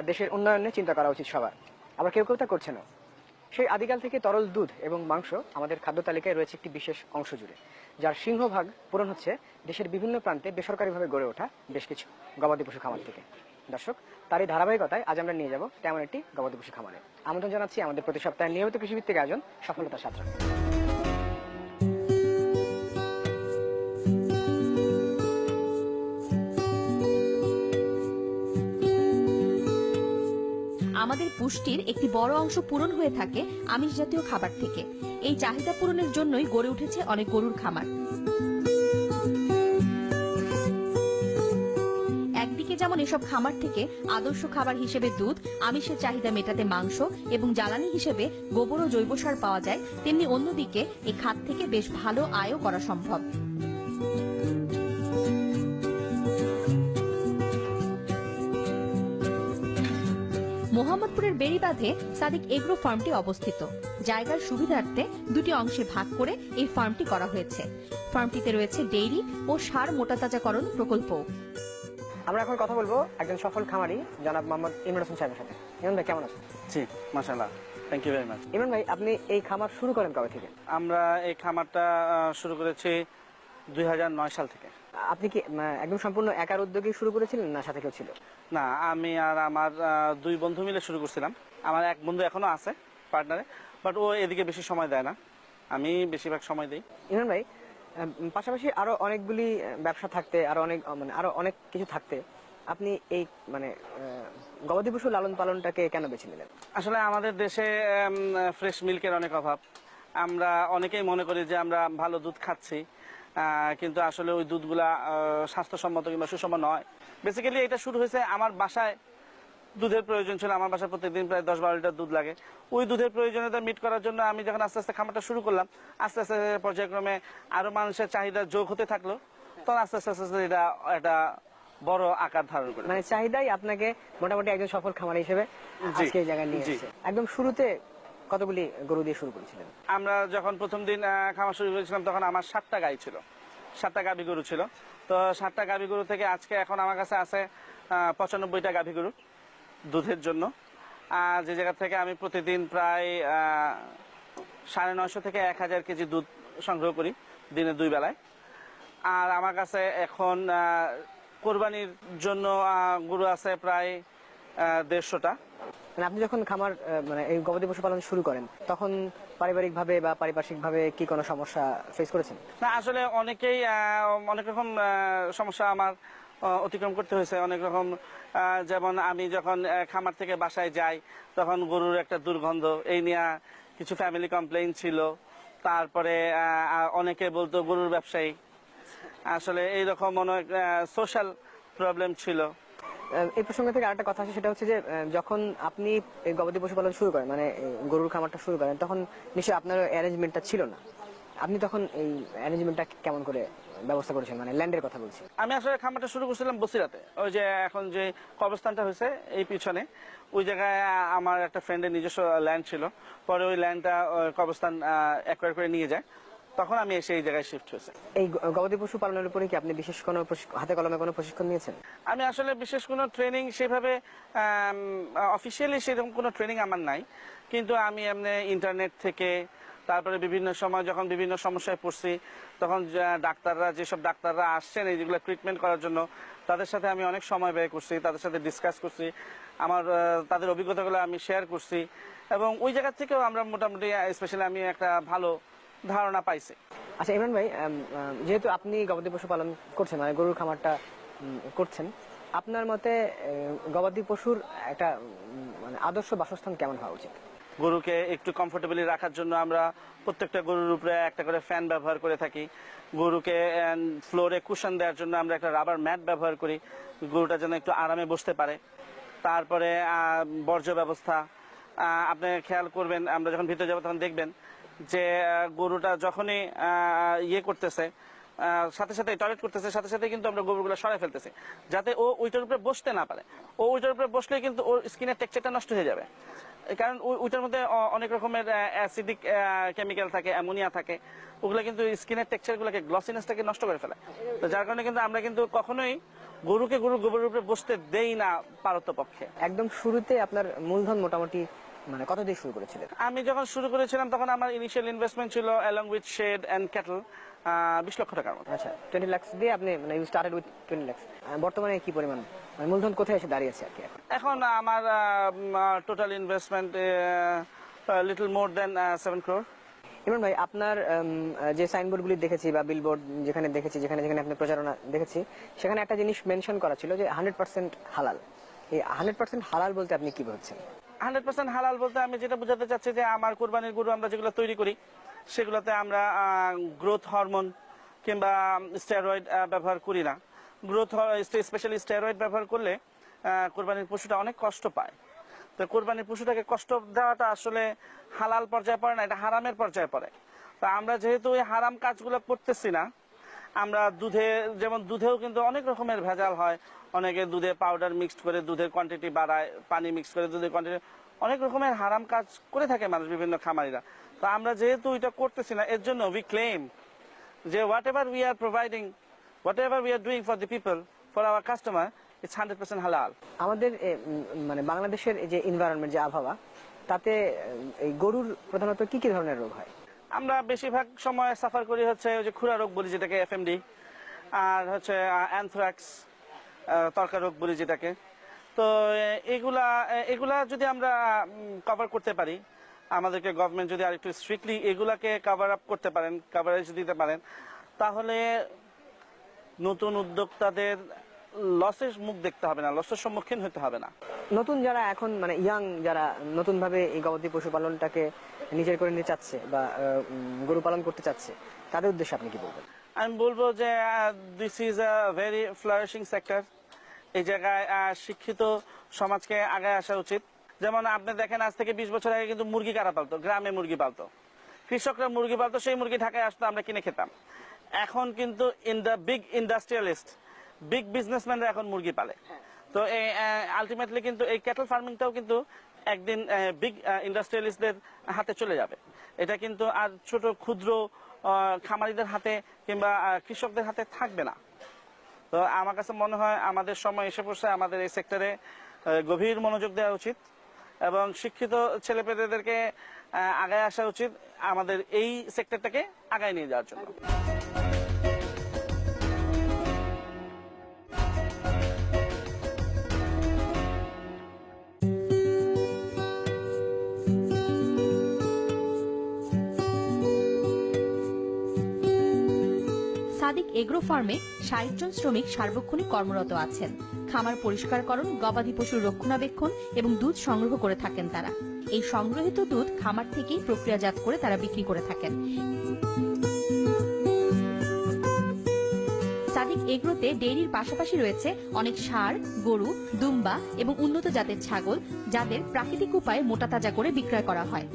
দেশের উন্নয়নে চিন্তা করা উচিত সবার, আবার কেউ কেউ তা করছে না। সেই আদিকাল থেকে তরল দুধ এবং মাংস আমাদের খাদ্য তালিকায় রয়েছে একটি বিশেষ অংশ জুড়ে, যার সিংহভাগ পূরণ হচ্ছে দেশের বিভিন্ন প্রান্তে বেসরকারিভাবে গড়ে ওঠা বেশ কিছু গবাদি পশু খামার থেকে। দর্শক, তারই ধারাবাহিকতায় আজ আমরা নিয়ে যাব তেমন একটি গবাদি পশু খামারে। আমন্ত্রণ জানাচ্ছি আমাদের প্রতি সপ্তাহে নিয়মিত কৃষিভিত্তিক আয়োজন সফলতার যাত্রা। আমাদের পুষ্টির একটি বড় অংশ পূরণ হয়ে থাকে আমিষ জাতীয় খাবার থেকে। এই চাহিদা পূরণের জন্যই গড়ে উঠেছে অনেক গরুর খামার। একদিকে যেমন এসব খামার থেকে আদর্শ খাবার হিসেবে দুধ, আমিষের চাহিদা মেটাতে মাংস এবং জ্বালানি হিসেবে গোবর ও জৈব সার পাওয়া যায়, তেমনি অন্যদিকে এই খাত থেকে বেশ ভালো আয়ও করা সম্ভব। মোহাম্মদপুরের বেড়িবাঁধে সাদিক এগ্রো ফার্মটি অবস্থিত। জায়গার সুবিধার্থে দুটি অংশে ভাগ করে এই ফার্মটি করা হয়েছে। ফার্মটিতে রয়েছে ডেইরি ও সার মোটাতাজাকরণ প্রকল্প। আমরা এখন কথা বলবো একজন সফল খামারি জনাব মোহাম্মদ ইমরান হোসেন সাহেবের সাথে। ইমরান ভাই, কেমন আছেন? জি, মাশাআল্লাহ, thank you very much. Imran ভাই, আপনি এই খামার শুরু করেন কবে থেকে? আমরা এই খামারটা শুরু করেছি 2009 সাল থেকে। আপনি কি একদম সম্পূর্ণ একার উদ্যোগে শুরু করেছিলেন, না সাথে কেউ ছিল? না, আমি আর আমার দুই বন্ধু মিলে শুরু করছিলাম। আমার এক বন্ধু এখনো আছে পার্টনারে, বাট ও এদিকে বেশি সময় দেয় না, আমি বেশিরভাগ সময় দিই। ইমরান ভাই, পাশাপাশি আরো অনেকগুলি ব্যবসা থাকতে, আরো অনেক কিছু থাকতে আপনি এই গবাদি পশু লালন পালনটাকে কেন বেছে নিলেন? আসলে আমাদের দেশে ফ্রেশ মিল্কের অনেক অভাব। আমরা অনেকেই মনে করি যে আমরা ভালো দুধ খাচ্ছি, কিন্তু আসলে ওই দুধগুলা স্বাস্থ্যসম্মত কিংবা সুষম নয়। বেসিক্যালি এটা শুরু হয়েছে আমার বাসায় দুধের প্রয়োজন ছিল। আমার বাসায় প্রত্যেকদিন প্রায় 10-12 লিটার দুধ লাগে। ওই দুধের প্রয়োজনীয়তা মিট করার জন্য আমি যখন আস্তে আস্তে খামারটা শুরু করলাম, আস্তে আস্তে পর্যায়ক্রমে আরো মানুষের চাহিদা যোগ হতে থাকলো, তখন আস্তে আস্তে আস্তে এটা একটা বড় আকার ধারণ করে। মানে চাহিদাই আপনাকে মোটামুটি একজন সফল খামারি হিসেবে আজকে এই জায়গায় নিয়ে এসেছে। একদম শুরুতে কতগুলি গরু দিয়ে শুরু করেছিলেন? আমরা যখন প্রথম দিন খামার শুরু করেছিলাম তখন আমার 7টা গাই ছিল, 7টা গাভী গরু ছিল। তো 7টা গাভী গরু থেকে আজকে এখন আমার কাছে আছে 95টা গাভী গরু দুধের জন্য। যে জায়গা থেকে আমি প্রতিদিন প্রায় 950 থেকে 1000 কেজি দুধ সংগ্রহ করি দিনে 2 বেলায়। আর আমার কাছে এখন কোরবানির জন্য গরু আছে প্রায় 150টা। মানে আপনি যখন খামার এই গবাদি পশু পালন শুরু করেন, তখন পারিবারিকভাবে বা পারিপার্শ্বিকভাবে কি কোনো সমস্যা ফেস করেছেন? না, আসলে অনেকেই অনেক রকম সমস্যা আমার অতিক্রম করতে হয়েছে। অনেক রকম, যেমন আমি যখন খামার থেকে বাসায় যাই তখন গরুর একটা দুর্গন্ধ, এই নিয়ে কিছু ফ্যামিলি কমপ্লেইন ছিল। তারপরে অনেকে বলতো গরুর ব্যবসায়ী, আসলে এইরকম অনেক সোশ্যাল প্রবলেম ছিল। এই প্রসঙ্গ থেকে আরেকটা কথা আছে, সেটা হচ্ছে যে যখন আপনি এই গবাদি পশু পালন শুরু করেন, মানে গরুর খামারটা শুরু করেন, তখন নিশ্চয়ই আপনার অ্যারেঞ্জমেন্টটা ছিল না। আপনি তখন এই অ্যারেঞ্জমেন্টটা কেমন করে ব্যবস্থা করেছেন, মানে ল্যান্ডের কথা বলছি? আমি আসলে খামারটা শুরু করছিলাম বসিরাতে, ওই যে এখন যে কবরস্থানটা হয়েছে এই পিছনে, ওই জায়গায় আমার একটা ফ্রেন্ডের নিজস্ব ল্যান্ড ছিল। পরে ওই ল্যান্ডটা কবরস্থান অ্যাকোয়ার করে নিয়ে যায়, তখন আমি এসে এই জায়গায় শিফট হয়েছে। এই গবাদি পশু পালনের উপরে কি আপনি বিশেষ কোনো হাতে কলমে কোনো প্রশিক্ষণ নিয়েছেন? আমি আসলে বিশেষ কোনো ট্রেনিং সেভাবে অফিসিয়ালি সেরকম কোনো ট্রেনিং আমার নাই, কিন্তু আমি এমনি ইন্টারনেট থেকে, তারপরে বিভিন্ন সময় যখন বিভিন্ন সমস্যায় পড়ছি তখন ডাক্তাররা, যেসব ডাক্তাররা আসছেন এইগুলো ট্রিটমেন্ট করার জন্য, তাদের সাথে আমি অনেক সময় ব্যয় করছি, তাদের সাথে ডিসকাস করছি, আমার তাদের অভিজ্ঞতাগুলো আমি শেয়ার করছি, এবং ওই জায়গা থেকেও আমরা মোটামুটি স্পেশালি আমি একটা ভালো ধারণা পাইছি। আচ্ছা ইমরান ভাই, যেহেতু আপনি গবাদি পশু পালন করছেন, মানে গরুর খামারটা করছেন, আপনার মতে গবাদি পশুর একটা মানে আদর্শ বাসস্থান কেমন হওয়া উচিত? গরুকে একটু কমফোর্টেবলি রাখার জন্য আমরা প্রত্যেকটা গরুর উপরে একটা করে ফ্যান ব্যবহার করে থাকি। গরুকে ফ্লোরে কুশন দেওয়ার জন্য আমরা একটা রাবার ম্যাট ব্যবহার করি, গরুটা যেন একটু আরামে বসতে পারে। তারপরে বর্জ্য ব্যবস্থা আপনি খেয়াল করবেন, আমরা যখন ভিতরে যাবো তখন দেখবেন যে গরুটা যখনই ইয়ে করতেছে, সাথে সাথে টয়লেট করতেছে, সাথে সাথে কিন্তু আমরা গরুগুলো সরাই ফেলতেছি, যাতে ও ওইটার উপরে বসতে না পারে। ও ওইটার উপরে বসলে কিন্তু ওর স্কিনের টেক্সচারটা নষ্ট হয়ে যাবে, কারণ ওইটার মধ্যে অনেক রকমের অ্যাসিডিক কেমিক্যাল থাকে, অ্যামোনিয়া থাকে, ওগুলো কিন্তু স্কিনের টেক্সচারগুলোকে, গ্লসিনেসটাকে নষ্ট করে ফেলে। তো যার কারণে কিন্তু আমরা কিন্তু কখনোই গরুকে গোবরের উপরে বসতে দেই না পারতপক্ষে। একদম শুরুতে আপনার মূলধন মোটামুটি মানে কত দিয়ে শুরু করেছিলেন? আমি যখন শুরু করেছিলাম তখন আমার ইনিশিয়াল ইনভেস্টমেন্ট ছিল along with shed and cattle 20 লক্ষ টাকার মতো। আচ্ছা, 20 লাখ দিয়ে আপনি মানে ইউ স্টার্টেড উইথ 20 লাখ। বর্তমানে কি পরিমাণ মানে মূলধন কোথায় এসে দাঁড়িয়েছে আর কি এখন? এখন আমার টোটাল ইনভেস্টমেন্ট লিটল মোর দেন 7 crore। ইমরান ভাই, আপনার যে সাইনবোর্ডগুলি দেখেছি বা বিলবোর্ড যেখানে দেখেছি, যেখানে যেখানে আপনি প্রচারণা দেখেছি, সেখানে একটা জিনিস মেনশন করা ছিল যে 100% হালাল। এই 100% হালাল বলতে আপনি কি বলছেন? 100% হালাল বলতে আমি যেটা বোঝাতে চাচ্ছি যে আমার কোরবানির গরু আমরা যেগুলো তৈরি করি সেগুলোতে আমরা গ্রোথ হরমোন কিংবা স্টেরয়েড ব্যবহার করি না। গ্রোথ স্পেশালি স্টেরয়েড ব্যবহার করলে কোরবানির পশুটা অনেক কষ্ট পায়। তো কোরবানির পশুটাকে কষ্ট দেওয়াটা আসলে হালাল পর্যায়ে পড়ে না, এটা হারামের পর্যায়ে পড়ে। তো আমরা যেহেতু ওই হারাম কাজগুলো করতেছি না, আমরা যেমন দুধেও কিন্তু অনেক রকমের ভেজাল হয়। অনেকে দুধে পাউডার মিক্সড করে দুধের কোয়ান্টিটি বাড়ায়, পানি মিক্স করে দুধের কোয়ান্টিটি, অনেক রকমের হারাম কাজ করে থাকে মানুষ, বিভিন্ন খামারিরা। তো আমরা যেহেতু এটা করতেছি না, এর জন্য উই ক্লেম যে what ever we are providing, what ever we are doing for the people, for our customer, it's 100% হালাল। আমাদের মানে বাংলাদেশের এই যে এনভায়রনমেন্ট, যে আবহাওয়া, তাতে এই গরুর প্রধানত কি কি ধরনের রোগ হয়? আমরা বেশিরভাগ সময় সাফার করি হচ্ছে ওই যে খুরা রোগ বলি যেটাকে, এফএমডি, আর হচ্ছে অ্যানথ্রাক্স, তর্কা রোগ বলি যেটাকে। তো এগুলা যদি আমরা কভার করতে পারি, আমাদেরকে গভর্নমেন্ট যদি আরেকটু স্ট্রিক্টলি এগুলাকে কভার আপ করতে পারেন, কভারেজ দিতে পারেন, তাহলে নতুন উদ্যোক্তাদের লসের মুখ দেখতে হবে না, লসের সম্মুখীন হতে হবে না। নতুন যারা এখন মানে ইয়াং, যারা নতুন ভাবে এই গবাদি পশুপালনটাকে নিজের করে নিতে চাচ্ছে বা গরু পালন করতে চাচ্ছে, তাদের উদ্দেশ্যে আপনি কি বলবেন? আমি বলবো যে this is a very flourishing sector. এই জায়গায় শিক্ষিত সমাজকে আগে আসা উচিত। যেমন আপনি দেখেন, আজ থেকে 20 বছর আগে কিন্তু মুরগি কারা পালতো? গ্রামে মুরগি পালতো, কৃষকরা মুরগি পালতো, সেই মুরগি ঢাকায় আসতো, আমরা কিনে খেতাম। এখন কিন্তু in the big industrialist, big বিজনেসম্যানরা এখন মুরগি পালে। তো আলটিমেটলি কিন্তু এই ক্যাটল ফার্মিংটাও কিন্তু একদিন বিগ ইন্ডাস্ট্রিয়ালিস্টদের হাতে চলে যাবে। এটা কিন্তু আর ছোট ক্ষুদ্র খামারিদের হাতে কিংবা কৃষকদের হাতে থাকবে না। তো আমার কাছে মনে হয় আমাদের সময় এসে পড়ছে, আমাদের এই সেক্টরে গভীর মনোযোগ দেওয়া উচিত এবং শিক্ষিত ছেলেপেলেদেরকে আগায় আসা উচিত আমাদের এই সেক্টরটাকে আগায় নিয়ে যাওয়ার জন্য। সাদিক এগ্রো ফার্মে 60 জন শ্রমিক সার্বক্ষণিক কর্মরত আছেন। খামার পরিষ্কারকরণ, গবাদি পশুর রক্ষণাবেক্ষণ এবং দুধ সংগ্রহ করে থাকেন তারা। এই সংগ্রহিত দুধ খামার থেকেই প্রক্রিয়াজাত করে তারা বিক্রি করে থাকেন। সাদিক এগ্রোতে ডেইরির পাশাপাশি রয়েছে অনেক ষাঁড়, গরু, দুম্বা এবং উন্নত জাতের ছাগল, যাদের প্রাকৃতিক উপায়ে মোটা তাজা করে বিক্রয় করা হয়।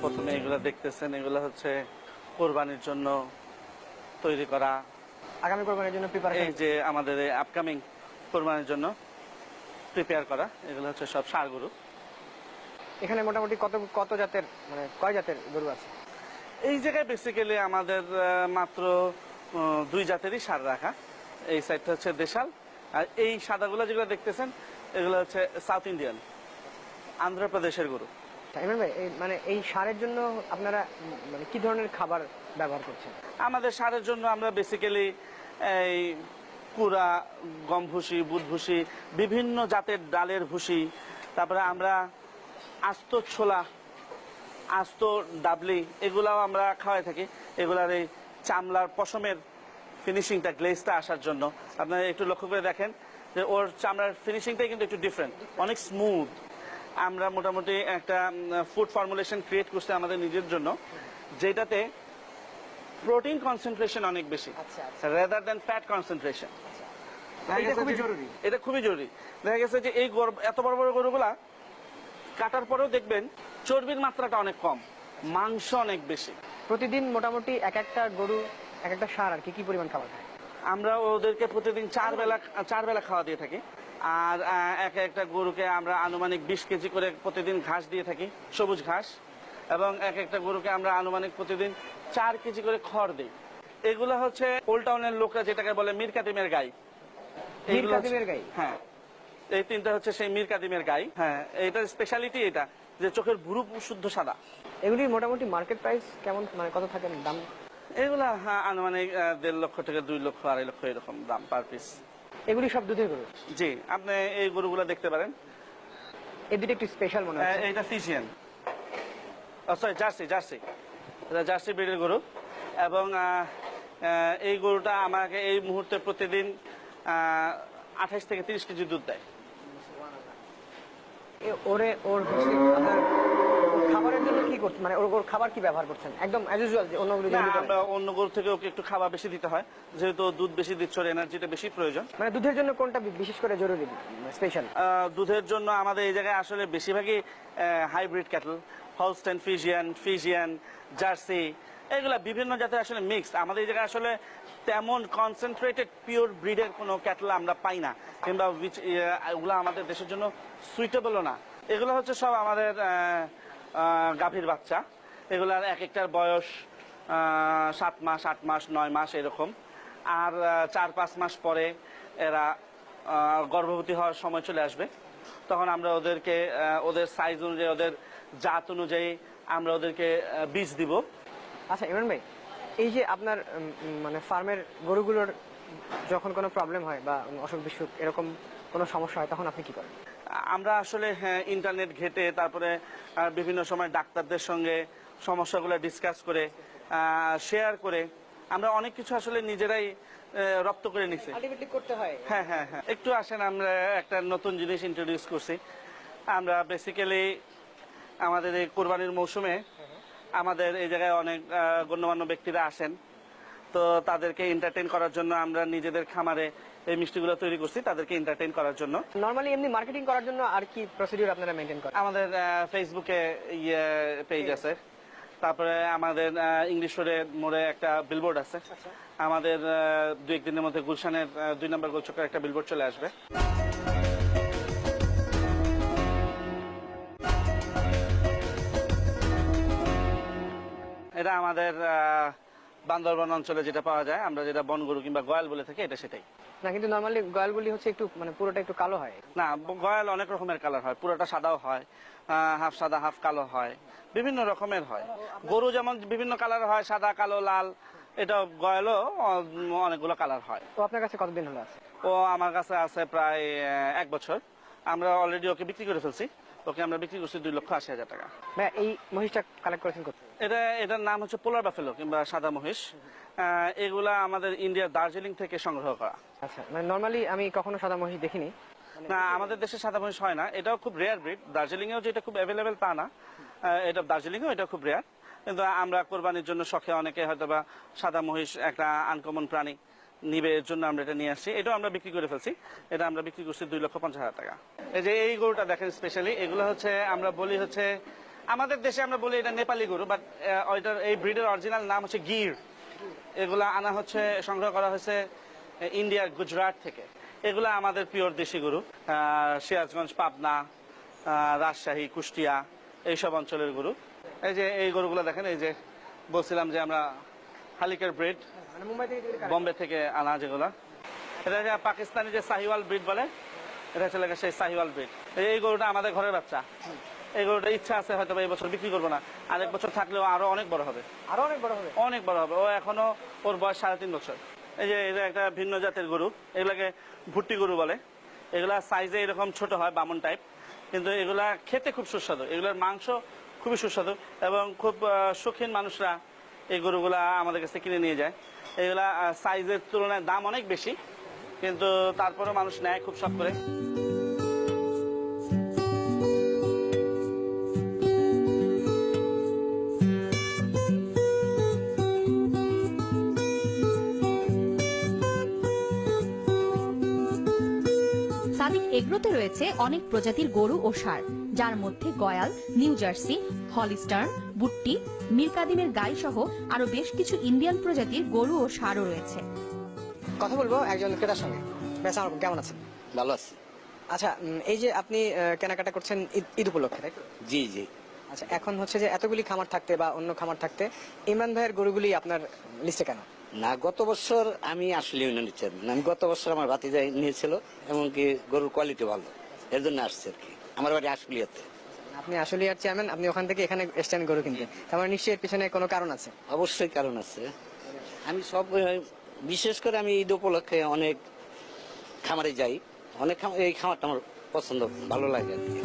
প্রথমে এগুলা দেখতেছেন, এগুলো হচ্ছে কোরবানির জন্য তৈরি করা, আগামী কোরবানির জন্য প্রিপারেশন। এই যে আমাদের আপকামিং কোরবানির জন্য প্রিপেয়ার করা, এগুলো হচ্ছে সব ষাঁড় গরু। এখানে মোটামুটি কত জাতের মানে কয় জাতের গরু আছে? এই জায়গায় বেসিক্যালি আমাদের মাত্র 2 জাতেরই ষাঁড় রাখা। এই সাইডটা হচ্ছে দেশাল, আর এই সাদাগুলো যেগুলো দেখতেছেন এগুলো হচ্ছে সাউথ ইন্ডিয়ান, আন্ধ্রপ্রদেশের গরু। ইমরান ভাই, মানে এই সারের জন্য আপনারা মানে কি ধরনের খাবার ব্যবহার করছেন? আমাদের ষাঁড়ের জন্য আমরা বেসিক্যালি এই কুড়া, গম ভুসি, বুট ভুসি, বিভিন্ন জাতের ডালের ভুসি, তারপরে আমরা আস্ত ছোলা, আস্ত ডাবলি, এগুলাও আমরা খাওয়াই থাকি। এগুলার এই চামড়ার পশমের ফিনিশিংটা, গ্লেজটা আসার জন্য আপনারা একটু লক্ষ্য করে দেখেন যে ওর চামড়ার ফিনিশিংটাই কিন্তু একটু ডিফারেন্ট, অনেক স্মুথ। আমরা মোটামুটি একটা ফুড ফর্মুলেশন ক্রিয়েট করছি আমাদের নিজের জন্য, যেটাতে প্রোটিন কনসেন্ট্রেশন অনেক বেশি রাদার দ্যান ফ্যাট কনসেন্ট্রেশন। এটা খুবই জরুরি। এটা খুবই জরুরি। দেখা গেছে যে এই এত বড় বড় গরুগুলা কাটার পরেও দেখবেন চর্বির মাত্রাটা অনেক কম, মাংস অনেক বেশি। প্রতিদিন মোটামুটি এক একটা গরু, এক একটা ষাঁড় আর কি পরিমাণ খাবার খায়? আমরা ওদেরকে প্রতিদিন 4 বেলা খাওয়া দিয়ে থাকি। আর এক একটা গরুকে আমরা আনুমানিক 20 কেজি করে প্রতিদিন ঘাস দিয়ে থাকি, সবুজ ঘাস, এবং এক একটা গরুকে আমরা আনুমানিক প্রতিদিন 4 কেজি করে খড় দিই। এগুলা হচ্ছে ওল্ড টাউনের লোকরা যেটাকে বলে মীর কাদিমের গাই। মীর এগুলো হচ্ছে- কাদিমের গাই? হ্যাঁ, এই তিনটা হচ্ছে সেই মীর কাদিমের গাই। হ্যাঁ, এটার স্পেশালিটি এটা যে চোখের ভুরু শুদ্ধ সাদা। এগুলির মোটামুটি মার্কেট প্রাইস কেমন, মানে কত থাকে দাম? এগুলা হ্যাঁ আনুমানিক 1.5 লক্ষ থেকে 2 লক্ষ 2.5 লক্ষ এরকম দাম পার পিস। এগুলি সব দুধের গরু? জি, আপনি এই গরুগুলা দেখতে পারেন। এই দুটো একটু স্পেশাল মনে হচ্ছে। এইটা ফিজিয়ান, সরি জার্সি, এটা জার্সি ব্রিডের গরু। এবং এই গরুটা আমাকে এই মুহূর্তে প্রতিদিন 28 থেকে 30 কেজি দুধ দেয়। ওর হচ্ছে আপনার খাবারের জন্য কি করছেন, মানে ওর খাবার কি ব্যবহার করছেন? একদম অ্যাজ ইউজুয়াল যে অন্যগুলো না, যেগুলো করেন? আমরা অন্য গরু থেকে ওকে একটু খাবার বেশি দিতে হয়, যেহেতু ও দুধ বেশি দিচ্ছে, ওর এনার্জিটা বেশি প্রয়োজন। মানে দুধের জন্য কোনটা বিশেষ করে জরুরি, স্পেশাল? দুধের জন্য আমাদের এই জায়গায় আসলে বেশিরভাগই hybrid cattle, Holstein Friesian, jersey, এগুলা বিভিন্ন জাতের আসলে মিক্সড। আমাদের এই জায়গায় আসলে তেমন কনসেন্ট্রেটেড পিওর ব্রিডের কোনো ক্যাটল আমরা পাই না, কিংবা এগুলো আমাদের দেশের জন্য সুইটেবলও না। এগুলো হচ্ছে সব আমাদের গাভীর বাচ্চা। এগুলার এক একটার বয়স 7 মাস, 8 মাস, 9 মাস এরকম। আর 4-5 মাস পরে এরা গর্ভবতী হওয়ার সময় চলে আসবে। তখন আমরা ওদেরকে ওদের সাইজ অনুযায়ী, ওদের জাত অনুযায়ী আমরা ওদেরকে বীজ দিব। আচ্ছা ইমরান ভাই, এই যে আপনার মানে ফার্মের গরুগুলোর যখন কোনো প্রবলেম হয় বা অসুখ বিসুখ এরকম কোনো সমস্যা হয়, তখন আপনি কি করেন? আমরা আসলে ইন্টারনেট ঘেটে, তারপরে বিভিন্ন সময় ডাক্তারদের সঙ্গে সমস্যাগুলো ডিসকাস করে, শেয়ার করে আমরা অনেক কিছু আসলে নিজেরাই রপ্ত করে নিছি। আলটিমেটলি করতে হয়। হ্যাঁ, একটু আসেন, আমরা একটা নতুন জিনিস ইন্ট্রোডিউস করছি। আমরা বেসিক্যালি আমাদের এই কোরবানির মৌসুমে আমাদের এই জায়গায় অনেক গণ্যমান্য ব্যক্তিরা আসেন, তো তাদেরকে এন্টারটেইন করার জন্য আমরা নিজেদের খামারে এই মিষ্টিগুলো তৈরি করছি, তাদেরকে এন্টারটেইন করার জন্য। নরমালি এমনি মার্কেটিং করার জন্য আর কি প্রসিডিউর আপনারা মেইনটেইন করেন? আমাদের ফেসবুকে পেজ আছে, তারপরে আমাদের ইংলিশ মোড়ে একটা বিলবোর্ড আছে। আমাদের 2-1 দিনের মধ্যে গুলশানের 2 নম্বর গোলচক্রের একটা বিলবোর্ড চলে আসবে। এটা আমাদের বান্দরবান অঞ্চলে যেটা পাওয়া যায়, আমরা যেটা বনগরু কিংবা গয়াল বলে থাকি, এটা সেটাই না, কিন্তু নরমালি গয়ালগুলি হচ্ছে একটু মানে পুরোটা একটু কালো হয়। না। গয়াল অনেক রকমের কালার হয়, পুরোটা সাদাও হয়, হাফ সাদা হাফ কালো হয়, বিভিন্ন রকমের হয়। গরু যেমন বিভিন্ন কালার হয়, সাদা, কালো, লাল, এটা গয়ালও অনেকগুলো কালার হয়। তো আপনার কাছে কতদিন হলো আছে? ও আমার কাছে আছে প্রায় 1 বছর। আমরা অলরেডি ওকে বিক্রি করে ফেলছি। ওকে আমরা বিক্রি করছি 2,80,000 টাকা। ভাই এই মহিষটা কালেক্ট করেছেন কোথায়? এটার নাম হচ্ছে পোলার বাফেলো কিংবা সাদা মহিষ। এগুলা আমাদের ইন্ডিয়ার দার্জিলিং থেকে সংগ্রহ করা। আচ্ছা, মানে নরমালি আমি কখনো সাদা মহিষ দেখিনি। না, আমাদের দেশে সাদা মহিষ হয় না, এটাও খুব রেয়ার ব্রিড। দার্জিলিং এও যেটা খুব অ্যাভেলেবেল তা না, এটা দার্জিলিং এও এটা খুব রেয়ার। কিন্তু আমরা কোরবানির জন্য শখে অনেকে হয়তো বা সাদা মহিষ একটা আনকমন প্রাণী নিবে, এর জন্য আমরা এটা নিয়ে আসছি। এটাও আমরা বিক্রি করে ফেলছি। এটা আমরা বিক্রি করছি 2,50,000 টাকা। এই যে এই গরুটা দেখেন স্পেশালি, এগুলো হচ্ছে আমরা বলি হচ্ছে, আমাদের দেশে আমরা বলি এটা নেপালি গরু, বাট ওইটার এই ব্রিডের অরিজিনাল নাম হচ্ছে গির। এগুলা আনা হচ্ছে, সংগ্রহ করা হয়েছে ইন্ডিয়ার গুজরাট থেকে। এগুলা আমাদের পিওর দেশি গরু, সিরাজগঞ্জ, পাবনা, রাজশাহী, কুষ্টিয়া এইসব অঞ্চলের গরু। এই যে এই গরুগুলো দেখেন, এই যে বলছিলাম যে আমরা হালিকার ব্রিড, মানে মুম্বাই থেকে বম্বে থেকে আনা যেগুলা। এটা যে পাকিস্তানি যে সাহিওয়াল ব্রিড বলে, এটা হচ্ছে লাগে সেই সাহিওয়াল ব্রিড। এই গরুটা আমাদের ঘরের বাচ্চা। এই গরুটা ইচ্ছা আছে হয়তো এই বছর বিক্রি করবো না, আরেক বছর থাকলেও আরো অনেক বড় হবে, আরো অনেক বড় হবে। অনেক বড় হবে। ও এখনো, ওর বয়স 3.5 বছর। এই যে এটা একটা ভিন্ন জাতের গরু, এগুলাকে ভুট্টি গরু বলে। এগুলা সাইজে এরকম ছোট হয়, বামন টাইপ, কিন্তু এগুলা খেতে খুব সুস্বাদু। এগুলোর মাংস খুবই সুস্বাদু এবং খুব শৌখিন মানুষরা এই গরুগুলা আমাদের কাছে কিনে নিয়ে যায়। এগুলা সাইজের তুলনায় দাম অনেক বেশি, কিন্তু তারপরে মানুষ নেয় খুব শখ করে। সাদিক এগ্রোতে রয়েছে অনেক প্রজাতির গরু ও ষাঁড়, যার মধ্যে গয়াল, নিউ জার্সি, হলিস্টার্ন, বুট্টি, মীর কাদিমের গাই সহ আরো বেশ কিছু ইন্ডিয়ান প্রজাতির গরু ও ষাঁড়ও রয়েছে। কথা বলবো একজন ক্রেতার সঙ্গে। বেশ, কেমন আছেন? ভালো আছি। আচ্ছা, এই যে আপনি কেনাকাটা করছেন ঈদ উপলক্ষে, তাই তো? জি জি। আচ্ছা, এখন হচ্ছে যে এতগুলি খামার থাকতে বা অন্য খামার থাকতে ইমরান ভাইয়ের গরুগুলি আপনার লিস্টে কেন? না, গত বছর আমি আসলে নিচ্ছি না। আমি গত বছর আমার ভাতিজা নিয়েছিল, এমনকি গরুর কোয়ালিটি ভালো, এর জন্য আসছে আর কি। আমার বাড়ি আশুলিয়াতে। আপনি আসলে আর চেয়ারম্যান, আপনি ওখান থেকে এখানে এসছেন গরু কিনতে, তার মানে নিশ্চয়ই এর পিছনে কোনো কারণ আছে। অবশ্যই কারণ আছে। আমি সব বিশেষ করে আমি ঈদ উপলক্ষে অনেক খামারে যাই, অনেক এই খামারটা আমার পছন্দ, ভালো লাগে আর কি।